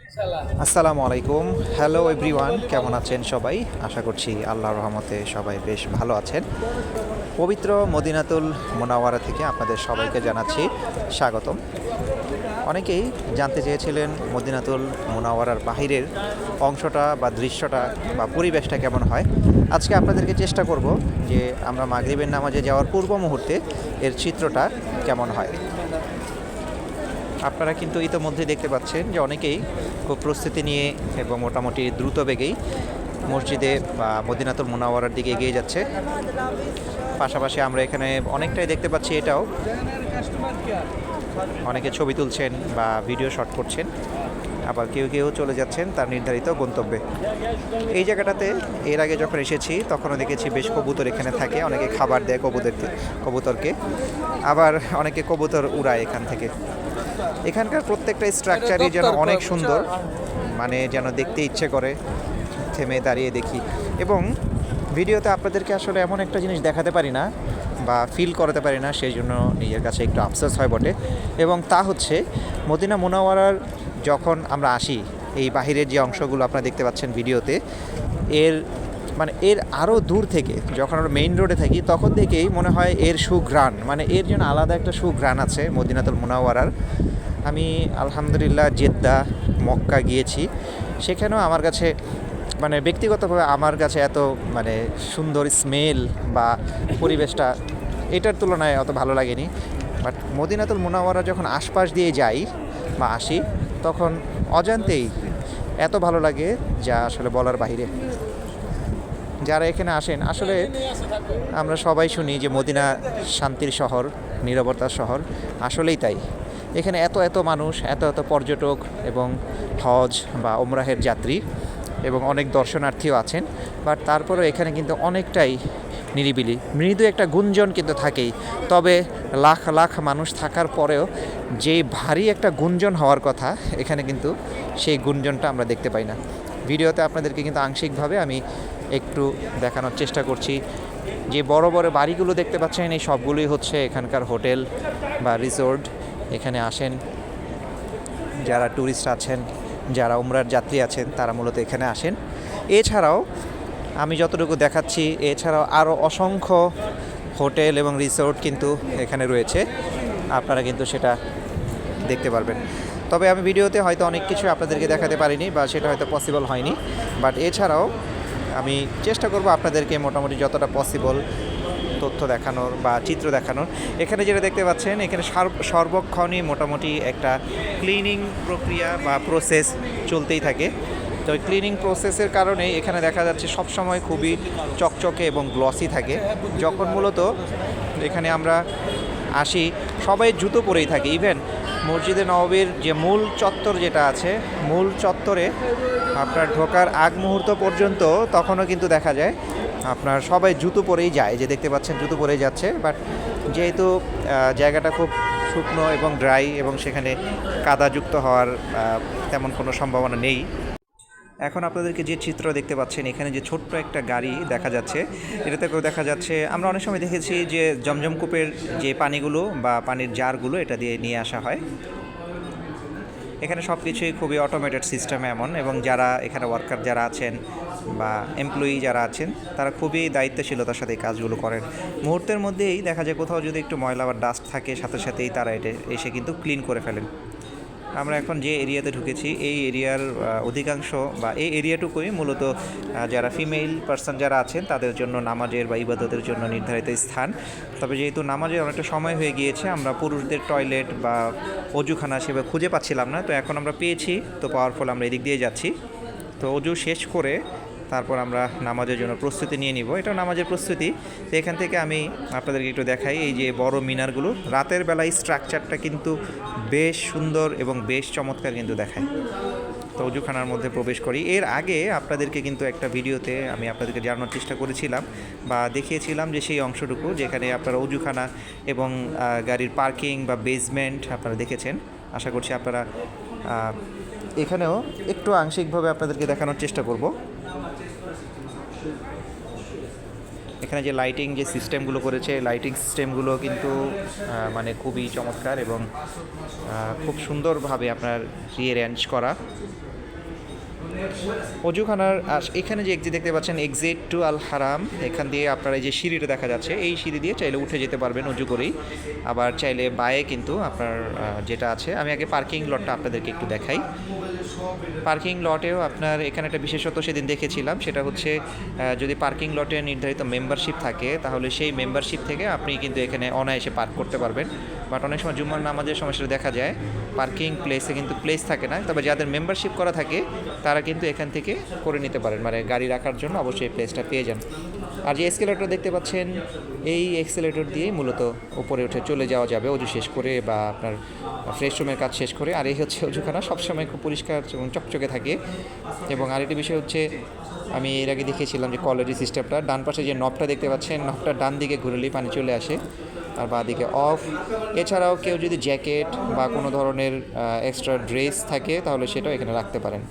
আসসালামু আলাইকুম। Hello everyone, কেমন আছেন সবাই? আশা করছি আল্লাহর রহমতে সবাই বেশ ভালো আছেন। পবিত্র মদিনাতুল মুনাওয়ারা থেকে আপনাদের সবাইকে জানাচ্ছি স্বাগতম। অনেকেই জানতে চেয়েছিলেন মদিনাতুল মুনাওয়ারার বাহিরের অংশটা বা দৃশ্যটা বা পরিবেশটা কেমন হয়। আজকে আপনাদেরকে চেষ্টা করব যে আমরা মাগরিবের নামাজে যাওয়ার পূর্ব মুহূর্তে এর চিত্রটা কেমন হয়। আপনারা কিন্তু ইতোমধ্যে দেখতে পাচ্ছেন যে অনেকেই খুব প্রস্তুতি নিয়ে এবং মোটামুটি দ্রুত বেগেই মসজিদে বা মদিনাতুল মুনাওয়ারার দিকে এগিয়ে যাচ্ছে। পাশাপাশি আমরা এখানে অনেকটাই দেখতে পাচ্ছি এটাও অনেকে ছবি তুলছেন বা ভিডিও শট করছেন, আবার কেউ কেউ চলে যাচ্ছেন তার নির্ধারিত গন্তব্যে। এই জায়গাটাতে এর আগে যখন এসেছি তখনও দেখেছি বেশ কবুতর এখানে থাকে, অনেকে খাবার দেয় কবুতরকে, আবার অনেকে কবুতর উড়ায় এখান থেকে। এখানকার প্রত্যেকটা স্ট্রাকচারই যেন অনেক সুন্দর, মানে যেন দেখতে ইচ্ছে করে থেমে দাঁড়িয়ে দেখি। এবং ভিডিওতে আপনাদেরকে আসলে এমন একটা জিনিস দেখাতে পারি না বা ফিল করাতে পারি না, সেই জন্য নিজের কাছে একটু আফসোস হয় বটে। এবং তা হচ্ছে মদিনা মুনাওয়ারার যখন আমরা আসি, এই বাহিরের যে অংশগুলো আপনারা দেখতে পাচ্ছেন ভিডিওতে, এর এর আরও দূর থেকে যখন আমরা মেইন রোডে থাকি তখন থেকেই মনে হয় এর সুঘ্রাণ, এর জন্য আলাদা একটা সুঘ্রাণ আছে মদিনাতুল মুনাওয়ারার। আমি আলহামদুলিল্লাহ জেদ্দা, মক্কা গিয়েছি, সেখানেও আমার কাছে ব্যক্তিগতভাবে আমার কাছে এত সুন্দর স্মেল বা পরিবেশটা এটার তুলনায় অত ভালো লাগেনি। বাট মদিনাতুল মুনাওয়ারা যখন আশপাশ দিয়ে যাই বা আসি তখন অজান্তেই এত ভালো লাগে যা আসলে বলার বাইরে। যারা এখানে আসেন, আসলে আমরা সবাই শুনি যে মদিনা শান্তির শহর, নীরবতার শহর, আসলেই তাই। এখানে এত এত মানুষ, এত এত পর্যটক এবং হজ বা ওমরাহের যাত্রী এবং অনেক দর্শনার্থীও আছেন। বাট তারপরেও এখানে কিন্তু অনেকটাই নিরিবিলি, মৃদু একটা গুঞ্জন কিন্তু থাকেই। তবে লাখ লাখ মানুষ থাকার পরেও যে ভারী একটা গুঞ্জন হওয়ার কথা, এখানে কিন্তু সেই গুঞ্জনটা আমরা দেখতে পাই না। ভিডিওতে আপনাদেরকে কিন্তু আংশিকভাবে আমি একটু দেখানোর চেষ্টা করছি। যে বড় বড় বাড়িগুলো দেখতে পাচ্ছেন, এই সবগুলোই হচ্ছে এখানকার হোটেল বা রিসোর্ট। এখানে আসেন যারা ট্যুরিস্ট আছেন, যারা উমরার যাত্রী আছেন, তারা মূলত এখানে আসেন। এছাড়াও আমি যতটুকু দেখাচ্ছি, এছাড়াও আরও অসংখ্য হোটেল এবং রিসোর্ট কিন্তু এখানে রয়েছে, আপনারা কিন্তু সেটা দেখতে পারবেন। তবে আমি ভিডিওতে হয়তো অনেক কিছু আপনাদেরকে দেখাতে পারিনি বা সেটা হয়তো পসিবল হয়নি। বাট এছাড়াও আমি চেষ্টা করব আপনাদেরকে মোটামুটি যতটা পসিবল তথ্য দেখানোর বা চিত্র দেখানোর। এখানে যেটা দেখতে পাচ্ছেন, এখানে সর্বক্ষণই মোটামুটি একটা ক্লিনিং প্রক্রিয়া বা প্রসেস চলতেই থাকে। তো ওই ক্লিনিং প্রসেসের কারণে এখানে দেখা যাচ্ছে সবসময় খুবই চকচকে এবং গ্লসি থাকে। যখন মূলত এখানে আমরা আসি সবাই জুতো পরেই থাকে। ইভেন মসজিদে নববীর যে মূল চত্বর যেটা আছে, মূল চত্বরে আপনার ঢোকার আগ মুহূর্ত পর্যন্ত তখনও কিন্তু দেখা যায় আপনার সবাই জুতো পরেই যায়, যে দেখতে পাচ্ছেন জুতো পরেই যাচ্ছে। বাট যেহেতু জায়গাটা খুব শুকনো এবং ড্রাই এবং সেখানে কাদাযুক্ত হওয়ার তেমন কোনো সম্ভাবনা নেই। এখন আপনাদেরকে যে চিত্র দেখতে পাচ্ছেন, এখানে যে ছোট্ট একটা গাড়ি দেখা যাচ্ছে, এটাতে করে দেখা যাচ্ছে, আমরা অনেক সময় দেখেছি যে জমজম কূপের যে পানিগুলো বা পানির জারগুলো এটা দিয়ে নিয়ে আসা হয়। এখানে সব কিছুই খুবই অটোমেটেড সিস্টেম এমন, এবং যারা এখানে ওয়ার্কার যারা আছেন বা এমপ্লয়ি যারা আছেন, তারা খুবই দায়িত্বশীলতার সাথে এই কাজগুলো করেন। মুহূর্তের মধ্যেই দেখা যায় কোথাও যদি একটু ময়লা বা ডাস্ট থাকে, সাথে সাথেই তারা এটা এসে কিন্তু ক্লিন করে ফেলেন। আমরা এখন যে এরিয়াতে ঢুকেছি, এই এরিয়ার অধিকাংশ বা এই এরিয়াটুকুই মূলত যারা ফিমেল পার্সন যারা আছেন তাদের জন্য নামাজের বা ইবাদতের জন্য নির্ধারিত স্থান। তবে যেহেতু নামাজের অনেকটা সময় হয়ে গিয়েছে, আমরা পুরুষদের টয়লেট বা অজুখানা সেভাবে খুঁজে পাচ্ছিলাম না। তো এখন আমরা পেয়েছি, তো পাওয়ার ফলে আমরা এদিক দিয়ে যাচ্ছি। তো অজু শেষ করে তারপর আমরা নামাজের জন্য প্রস্তুতি নিয়ে নিব। এটাও নামাজের প্রস্তুতি। তো এখান থেকে আমি আপনাদেরকে একটু দেখাই, এই যে বড় মিনারগুলো, রাতের বেলায় স্ট্রাকচারটা কিন্তু বেশ সুন্দর এবং বেশ চমৎকার কিন্তু দেখায়। তো অজুখানার মধ্যে প্রবেশ করি। এর আগে আপনাদেরকে কিন্তু একটা ভিডিওতে আমি আপনাদেরকে জানানোর চেষ্টা করেছিলাম বা দেখিয়েছিলাম যে সেই অংশটুকু যেখানে আপনারা অজুখানা এবং গাড়ির পার্কিং বা বেসমেন্ট আপনারা দেখেছেন। আশা করছি আপনারা এখানেও একটু আংশিকভাবে আপনাদেরকে দেখানোর চেষ্টা করব। এখানে যে লাইটিং যে সিস্টেমগুলো করেছে, লাইটিং সিস্টেমগুলো কিন্তু খুবই চমৎকার এবং খুব সুন্দরভাবে আপনার রিঅ্যারেঞ্জ করা। অজুখানার এখানে যে এক্সিট দেখতে পাচ্ছেন, এক্সিট টু আল হারাম, এখান দিয়ে আপনারা এই যে সিঁড়িটা দেখা যাচ্ছে, এই সিঁড়ি দিয়ে চাইলে উঠে যেতে পারবেন অজু করেই। আবার চাইলে বায়ে কিন্তু আপনার যেটা আছে, আমি আগে পার্কিং লটটা আপনাদেরকে একটু দেখাই। পার্কিং লটেও আপনার এখানে একটা বিশেষত্ব সেদিন দেখেছিলাম, সেটা হচ্ছে যদি পার্কিং লটে নির্ধারিত মেম্বারশিপ থাকে তাহলে সেই মেম্বারশিপ থেকে আপনি কিন্তু এখানে অনায়াসে পার্ক করতে পারবেন। বাট অনেক সময় জুম্মার নামাজের সময় সেটা দেখা যায় পার্কিং প্লেসে কিন্তু প্লেস থাকে না, তবে যাদের মেম্বারশিপ করা থাকে তারা কিন্তু এখান থেকে করে নিতে পারেন, মানে গাড়ি রাখার জন্য অবশ্যই এই প্লেসটা পেয়ে যান। আর যে এসকেলেটর দেখতে পাচ্ছেন, এই এক্সেলেটর দিয়েই মূলত উপরে উঠে চলে যাওয়া যাবে অজু শেষ করে বা আপনার ফ্রেশ রুমের কাজ শেষ করে। আর এই হচ্ছে অজুখানা, সবসময় খুব পরিষ্কার এবং চকচকে থাকে। এবং আরেকটি বিষয় হচ্ছে, আমি এর আগে দেখিয়েছিলাম যে কোয়ালিটি সিস্টেমটা, ডান পাশে যে নবটা দেখতে পাচ্ছেন, নবটা ডান দিকে ঘুরলেই পানি চলে আসে, আর বাঁ দিকে অফ। এছাড়াও কেউ যদি জ্যাকেট বা কোনো ধরনের এক্সট্রা ড্রেস থাকে তাহলে সেটাও এখানে রাখতে পারেন।